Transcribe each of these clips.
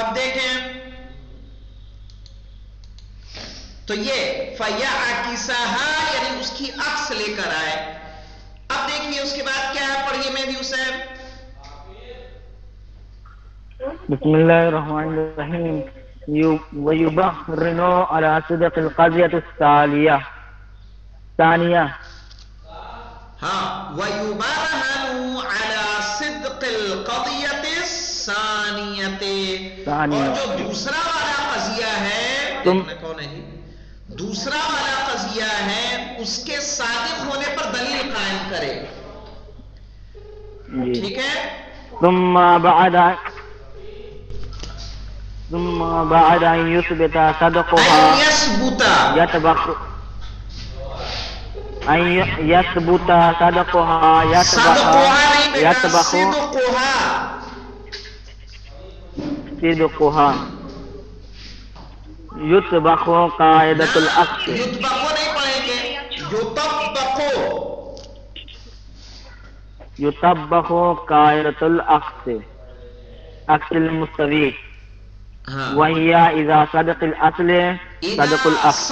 اب دیکھیں تو یہ فَيَعْكِسَهَا یعنی اس کی عکس لے کر آئے. اب دیکھیے اس کے بعد کیا ہے, پڑھیے مہدی حسین. بسم اللہ الرحمن الرحیم. وَيُبَرْهِنُ عَلَى صِدْقِ الْقَضِيَةِ الثَّانِيَةِ ہاں وَيُبَرْهَنُ عَلَى صِدْقِ الْقَضِيَةِ الثَّانِيَةِ. اور جو دوسرا والا قضیہ ہے, دیکھنا کون ہے جی, دوسرا والا قضیہ ہے اس کے صادق ہونے پر دلیل قائم کرے. ٹھیک ہے. ثم بعد أن يثبت صدقها يتبخ صدقها يطبق قاعدة العكس. یطبقو نہیں پڑھیں گے, يطبق قاعدة العكس عكس المستوي وهي إذا صدق الأصل صدق العكس.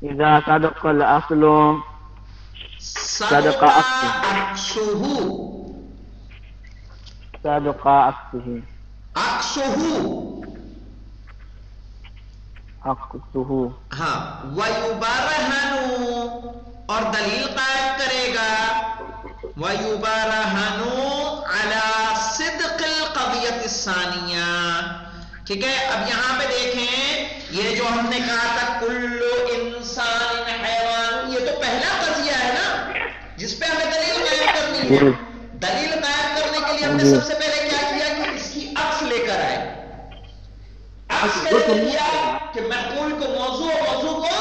إذا صدق الأصل صدق عكسه. صدق عكسه. ہاں وَيُبَرْهَنُ اور دلیل قائم کرے گا. وَيُبَرْهَنُ عَلَى صِدْقِ الْقَضِيَةِ الثَّانِيَةِ. ٹھیک ہے. اب یہاں پہ دیکھیں یہ جو ہم نے کہا تھا کُلُّ إِنسَانٍ حَيْوَانٌ, یہ تو پہلا قضیہ ہے نا جس پہ ہمیں دلیل قائم کرنی ہے. دلیل قائم کرنے کے لیے ہم نے سب سے پہلے کیا کیا کہ اس کی عکس لے کر آئے. عکس کیسے کیا کہ محمول کو موضوع اور موضوع کو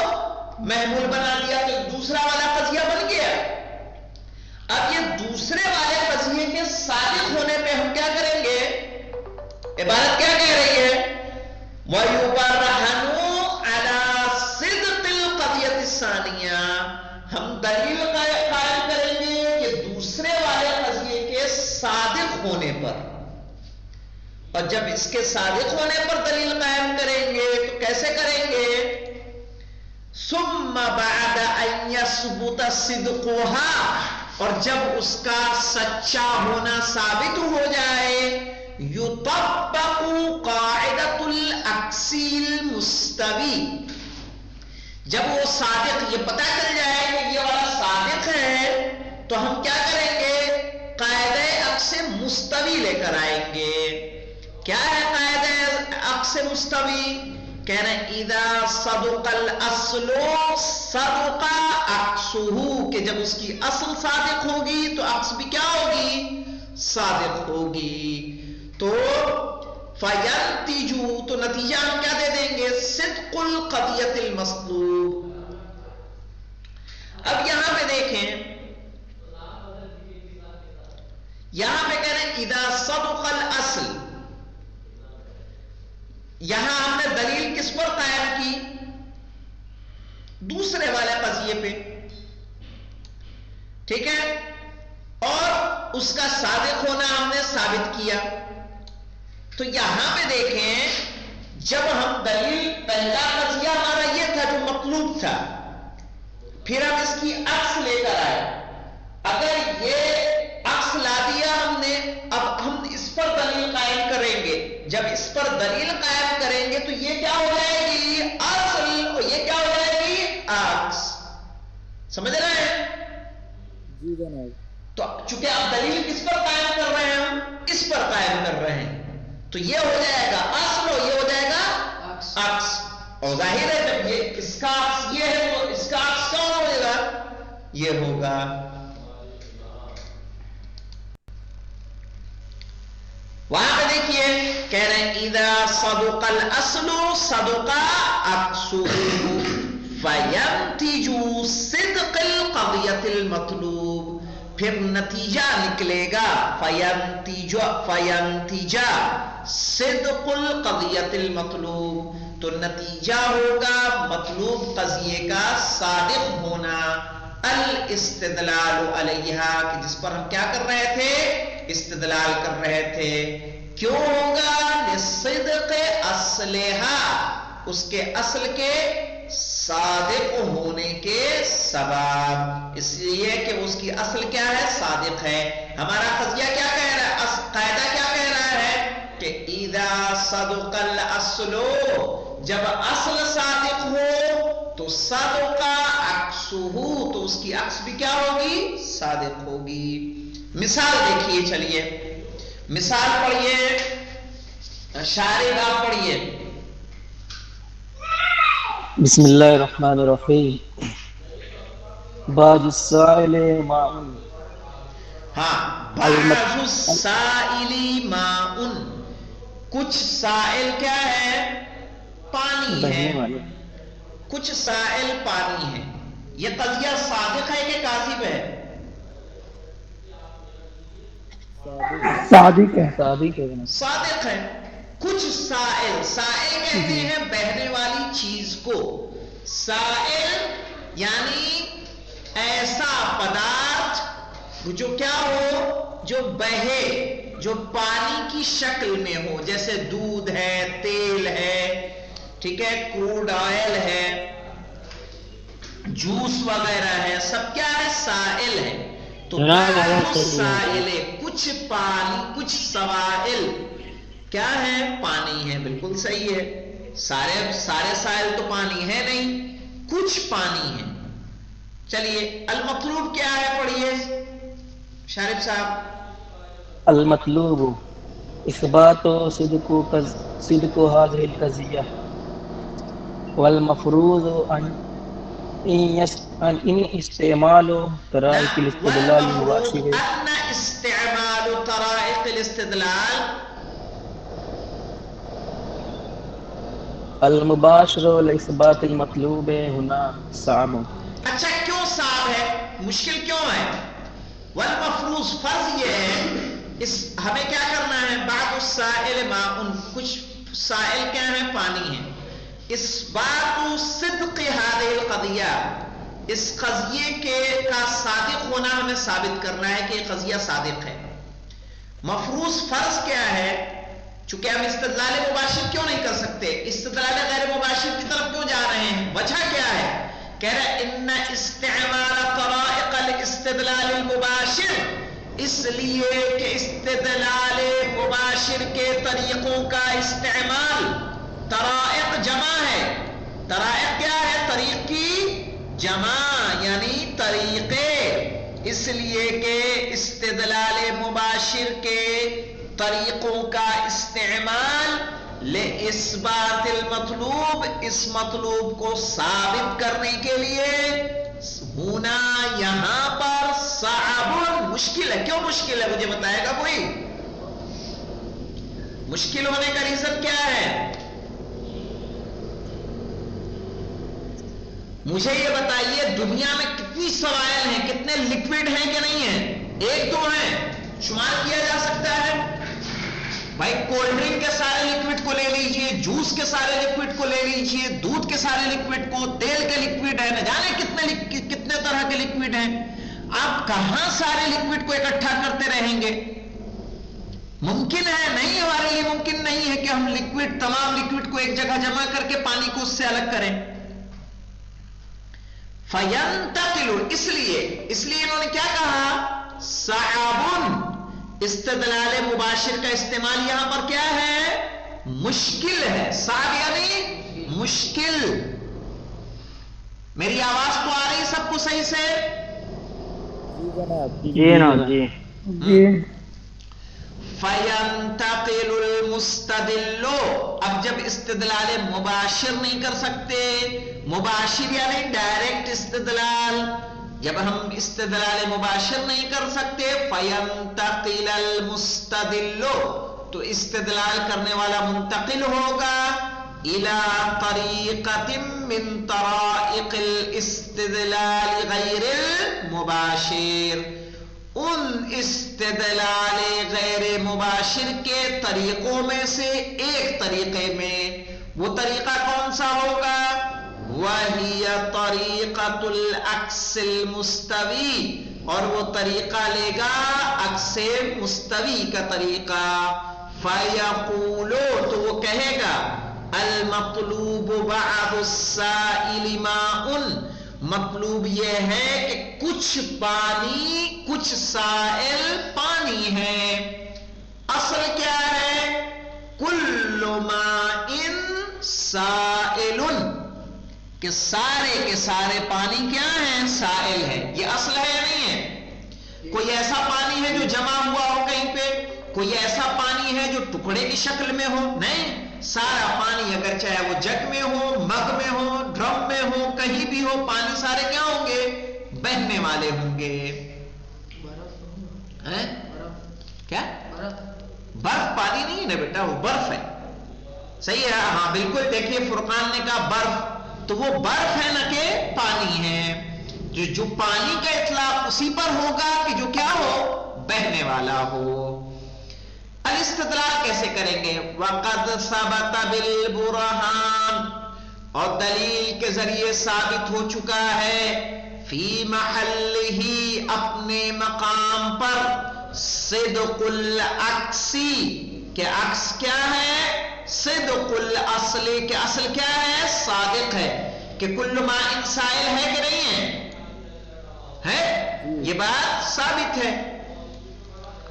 محمول بنا دیا, تو دوسرا والا قضیہ بن گیا. اب یہ دوسرے والے قضیے کے صادق ہونے پہ ہم کیا کریں گے, عبارت کیا کہہ رہی ہے, وَيُبَرْهَنُ عَلَى صِدْقِ الْقَضِيَةِ الثَّانِيَةِ. ہم دلیل قائم کریں گے کہ دوسرے والے قضیے کے صادق ہونے پر. اور جب اس کے صادق ہونے پر دلیل قائم کریں گے تو کیسے کریں گے, ثُمَّ بَعْدَ أَن يَثْبُتَ صِدْقُهَا, اور جب اس کا سچا ہونا ثابت ہو جائے, يُطَبَّقُ قَاعِدَةُ الْعَكْسِ الْمُسْتَوِي. جب وہ صادق, یہ پتہ چل جائے کہ یہ والا صادق ہے, تو ہم کیا کریں گے, قاعدہ عکس مستوی لے کر آئیں گے. کیا ہے قاعدہ عکس مستوی؟ کہہ رہے ہیں اذا صدق الاصل صدق عکسہ, کہ جب اس کی اصل صادق ہوگی تو عکس بھی کیا ہوگی, صادق ہوگی. تو فَيَنْتِجُ, تو نتیجہ ہم کیا دے دیں گے, صدق القضیۃ المطلوب. اب یہاں پہ دیکھیں, یہاں پہ کہہ رہے ہیں اذا صدق الاصل. یہاں ہم نے دلیل کس پر قائم کی, دوسرے والے قضیے پہ. ٹھیک ہے. اور اس کا صادق ہونا ہم نے ثابت کیا. تو یہاں پہ دیکھیں جب ہم دلیل, پہلا قضیہ ہمارا یہ تھا جو مطلوب تھا, پھر ہم اس کی عکس لے کر آئے. اگر یہ عکس لا دیا ہم نے, اب ہم اس پر دلیل قائم کریں گے. جب اس پر دلیل قائم کریں گے تو یہ کیا ہو جائے گی, اصل, اور یہ کیا ہو جائے گی, عکس. سمجھ رہے ہیں؟ جی جناب. تو چونکہ آپ دلیل کس پر قائم کر رہے ہیں, ہم اس پر قائم کر رہے ہیں, تو یہ ہو جائے گا اصل, اور یہ ہو جائے گا عکس. اور ظاہر ہے جب یہ اس کا عکس یہ ہے تو اس کا عکس کون ہوگا, یہ ہوگا. وہاں پہ دیکھیے کہہ رہے ہیں اذا صدق الاصل صدق عکسہ فینتج صدق القضیۃ المطلوب. پھر نتیجہ نکلے گا فینتج صدق القضیۃ المطلوب. تو نتیجہ ہوگا مطلوب قضیے کا صادق ہونا. الاستدلال علیہا کہ جس پر ہم کیا کر رہے تھے؟ استدلال کر رہے تھے. کیوں ہوگا؟ لصدق اصلہا اس کے اصل کے صادق ہونے کے سبب، اس لیے کہ اس کی اصل کیا ہے؟ صادق ہے. ہمارا قضیہ کیا کہہ رہا ہے؟ قاعدہ کیا کہہ رہا ہے کہ اذا صدق الاصل، جب اصل صادق ہو تو صدق عکسہ، تو اس کی عکس بھی کیا ہوگی؟ صادق ہوگی. مثال دیکھیے، چلیے مثال پڑھیے، شاعر آپ پڑھیے. بسم اللہ الرحمن الرحیم. بعض السائل ماء. ہاں، بعض السائل ماء، کچھ سائل کیا ہے؟ پانی ہے. کچھ سائل پانی ہے. یہ قضیہ صادق ہے کہ کاذب ہے؟ صادق ہے. صادق ہے. کچھ سائل، سائل کہتے ہیں بہنے والی چیز کو. سائل یعنی ایسا پدارتھ جو کیا ہو؟ جو بہے، جو پانی کی شکل میں ہو، جیسے دودھ ہے، تیل ہے، ٹھیک ہے، کروڈ آئل ہے، جوس وغیرہ ہے، سب کیا ہے؟ سائل ہے. تو سائل، کچھ پانی، کچھ سوائل کیا ہے؟ پانی ہے. بالکل صحیح ہے. سارے سائل تو پانی ہے نہیں، کچھ پانی ہے. چلیے المطلوب کیا ہے؟ پڑھیے شارف صاحب. المطلوب اثبات صدق هذه القضیہ والمفروض ان استعمال طرائق الاستدلال المباشر. ان استعمال طرائق الاستدلال المباشر لاثبات المطلوب هنا صعب. اچھا کیوں صعب ہے؟ مشکل کیوں ہے؟ والمفروض فرض یہ ہے، ہمیں کیا کرنا ہے؟ بعض السائل ماء، کچھ سائل کیا ہے؟ پانی ہے. اثبات صدق هذه القضیہ، اس قضیے کا صادق ہونا ہمیں ثابت کرنا ہے کہ یہ قضیہ صادق ہے. مفروض فرض کیا ہے؟ چونکہ ہم استدلال مباشر کیوں نہیں کر سکتے، استدلال غیر مباشر کی طرف کیوں جا رہے ہیں؟ وجہ کیا ہے؟ کہہ رہے ان استعمال طرائق الاستدلال المباشر، اس لیے کہ استدلال مباشر کے طریقوں کا استعمال، طرائق جمع ہے. طرائق کیا ہے؟ طریق کی جمع یعنی طریقے. اس لیے کہ استدلال مباشر کے طریقوں کا استعمال لإثبات المطلوب، اس مطلوب کو ثابت کرنے کے لیے ہونا یہاں پر صعب، مشکل ہے. کیوں مشکل ہے؟ مجھے بتائے گا کوئی؟ مشکل ہونے کا ریزن کیا ہے؟ مجھے یہ بتائیے دنیا میں کتنی سوائل ہیں، کتنے لکوڈ ہیں کہ نہیں ہیں؟ ایک دو ہیں، شمار کیا جا سکتا ہے. بھائی کولڈ ڈرنک کے سارے لکوڈ کو لے لیجئے، جوس کے سارے لکوڈ کو لے لیجئے، دودھ کے سارے لکوڈ کو، تیل کے لکوڈ ہے، نہ جانے کتنے طرح کے لکوڈ ہیں. آپ کہاں سارے لکوڈ کو اکٹھا کرتے رہیں گے؟ ممکن ہے نہیں، ہمارے لیے ممکن نہیں ہے کہ ہم تمام لکوڈ کو ایک جگہ جمع کر کے پانی کو اس سے الگ کریں. فینتقل، اس لیے انہوں نے کیا کہا؟ صعب، استدلال مباشر کا استعمال یہاں پر کیا ہے؟ مشکل ہے. صعب یعنی مشکل. میری آواز تو آ رہی سب کو صحیح سے؟ جی جناب. جی نا جی. فَيَنْتَقِلُ الْمُسْتَدِلُّ، اب جب استدلال مباشر نہیں کر سکتے، مباشر یعنی ڈائریکٹ استدلال، جب ہم استدلال مباشر نہیں کر سکتے، فَيَنْتَقِلَ الْمُسْتَدِلُّ، تو استدلال کرنے والا منتقل ہوگا إِلَى طَرِيقَةٍ مِّن طَرَائِقِ الْإِسْتِدْلَالِ غَيْرِ الْمُبَاشِرِ، ان استدلال غیر مباشر کے طریقوں میں سے ایک طریقے میں. وہ طریقہ کون سا ہوگا؟ وَهِيَ طَرِيقَةُ الْعَكْسِ الْمُسْتَوِي، اور وہ طریقہ لے گا عکس مستوی کا طریقہ. فَيَقُولُ، تو وہ کہے گا الْمَطْلُوبُ بَعْضُ السَّائِلِ مَاءٌ، مطلوب یہ ہے کہ کچھ پانی، کچھ سائل پانی ہے. اصل کیا ہے؟ کل ماء سائل، کہ سارے کے سارے پانی کیا ہیں؟ سائل ہے. یہ اصل ہے یا نہیں ہے؟ کوئی ایسا پانی ہے جو جمع ہوا ہو کہیں پہ؟ کوئی ایسا پانی ہے جو ٹکڑے کی شکل میں ہو؟ نہیں. سارا پانی اگر چاہے وہ جگ میں ہو، مگ میں ہو، ڈرم میں ہو، کہیں بھی ہو، پانی سارے کیا ہوں گے؟ بہنے والے ہوں گے. کیا؟ برف پانی نہیں ہے نا بیٹا، وہ برف ہے. صحیح ہے، ہاں بالکل. دیکھیے فرقان نے کہا برف، تو وہ برف ہے نہ کہ پانی ہے. جو پانی کا اطلاق اسی پر ہوگا کہ جو کیا ہو؟ بہنے والا ہو. الاستدلال کیسے کریں گے؟ وَقَدْ ثَبَتَ بِالْبُرْهَانِ، اور دلیل کے ذریعے ثابت ہو چکا ہے، فی محلہ، اپنے مقام پر، صدق العکس، کہ عکس کیا ہے؟ صدق الاصل، کہ اصل کیا ہے؟ صادق ہے. کہ کل ماء سائل ہے کہ نہیں ہے؟ یہ بات ثابت ہے.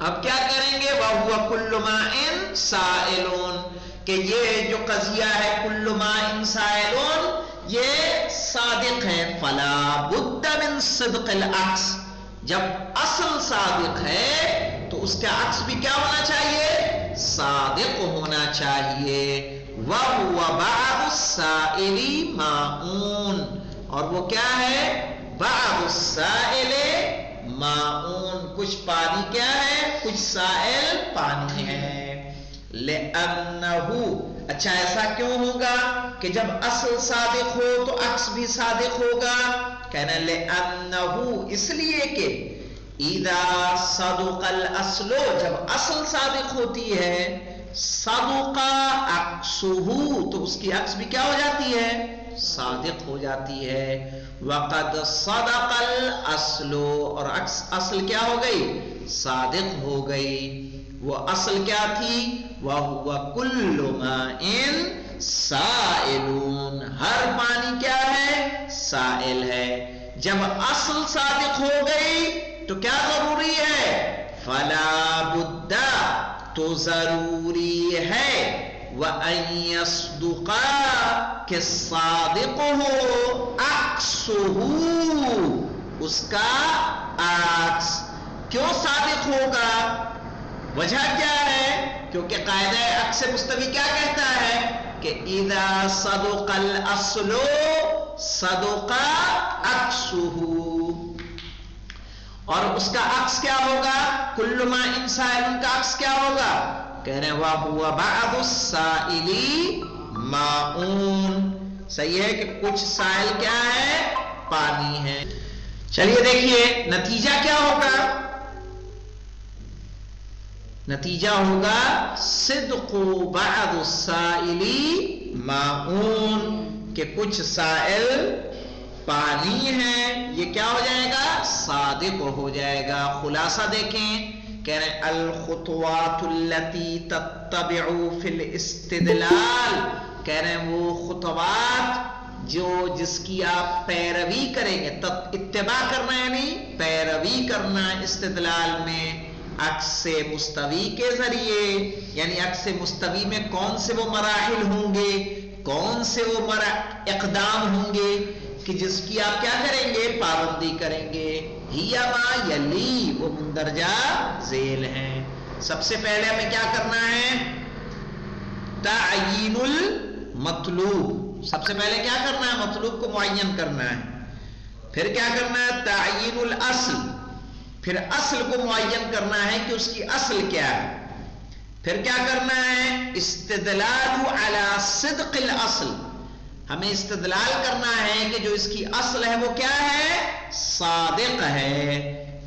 اب کیا کریں گے؟ وَهُوَ كُلُّ مَاءٍ سَائِلٌ، کہ یہ جو قضیہ ہے کل ماء سائل، یہ صادق ہے. فَلَا بُدَّ مِن صِدْقِ الْعَكْسِ، جب اصل صادق ہے تو اس کا عکس بھی کیا ہونا چاہیے؟ صادق ہونا چاہیے. وَهُوَ بَعْضُ السَّائِلِ مَاءٌ، اور وہ کیا ہے؟ بعض السائل ماؤن، کچھ پانی کیا ہے؟ کچھ سائل پانی ہے. لِأَنَّهُ، اچھا ایسا کیوں ہوگا کہ جب اصل صادق ہو تو عکس بھی صادق ہوگا؟ کہنا لِأَنَّهُ، اس لیے کہ اِذَا صَدُقَ الْأَصْلُ، جب اصل صادق ہوتی ہے، صَدُقَ عَكْسُهُ، تو اس کی عکس بھی کیا ہو جاتی ہے؟ صادق ہو جاتی ہے. وَقَدْ صَدَقَ الْأَصْلُ، اور اصل کیا ہو گئی؟ صادق ہو گئی. وہ اصل کیا تھی؟ وَهُوَ كُلُّ مَاءٍ سَائِلٌ، ہر پانی کیا ہے؟ سائل ہے. جب اصل صادق ہو گئی تو کیا ضروری ہے؟ فَلَا بُدَّ، تو ضروری ہے، وَأَن يَصْدُقَ، کہ صادق ہو، عَكْسُهُ، اس کا عکس. کیوں صادق ہوگا؟ وجہ کیا ہے؟ کیونکہ قاعدہ عکس مستوی کیا کہتا ہے کہ اِذَا صَدُقَ الْأَصْلُ صَدُقَ عَكْسُهُ، اور اس کا عکس کیا ہوگا؟ کل ماء سائل، ان کا عکس کیا ہوگا؟ کہہ رہے ہیں وَهُوَ بَعْضُ السَّائِلِ مَاءٌ، صحیح ہے کہ کچھ سائل کیا ہے؟ پانی ہے. چلیے دیکھیے نتیجہ کیا ہوگا؟ نتیجہ ہوگا صدق بعض السائل ماء، کہ کچھ سائل پانی ہے، یہ کیا ہو جائے گا؟ صادق ہو جائے گا. خلاصہ دیکھیں، کہہ رہے ہیں الخطوات التي تتبع في الاستدلال، کہہ رہے ہیں وہ خطوات جس کی آپ پیروی کریں گے. اتباع کرنا یعنی پیروی کرنا استدلال میں عکس مستوی کے ذریعے، یعنی عکس مستوی میں کون سے وہ مراحل ہوں گے، کون سے وہ اقدام ہوں گے کہ جس کی آپ کیا کریں گے؟ پابندی کریں گے. ہیا ما یلی، وہ مندرجہ ذیل ہیں. سب سے پہلے ہمیں کیا کرنا ہے؟ تعیین المطلوب. سب سے پہلے کیا کرنا ہے؟ مطلوب کو معین کرنا ہے. پھر کیا کرنا ہے؟ تعیین الاصل. پھر اصل کو معین کرنا ہے کہ اس کی اصل کیا ہے. پھر کیا کرنا ہے؟ استدلال علی صدق الاصل. ہمیں استدلال کرنا ہے کہ جو اس کی اصل ہے وہ کیا ہے؟ صادق ہے.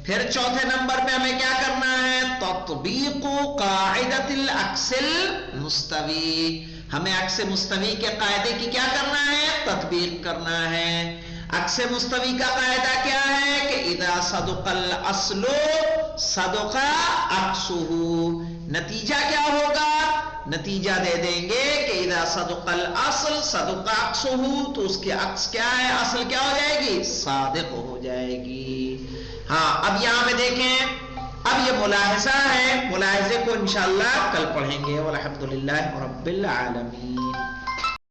پھر چوتھے نمبر پہ ہمیں کیا کرنا ہے؟ تطبیق قاعدۃ العکس المستوی. ہمیں عکس مستوی کے قاعدے کی کیا کرنا ہے؟ تطبیق کرنا ہے. عکس مستوی کا قاعدہ کیا ہے کہ اذا صدق الاصل صدق عکسہ. نتیجہ کیا ہوگا؟ نتیجہ دے دیں گے کہ اذا صدق الاصل صدق عکسہ، تو اس کے عکس کیا ہے؟ اصل کیا ہو جائے گی؟ صادق ہو جائے گی. ہاں اب یہاں میں دیکھیں، اب یہ ملاحظہ ہے، ملاحظے کو انشاءاللہ کل پڑھیں گے. والحمدللہ رب العالمین.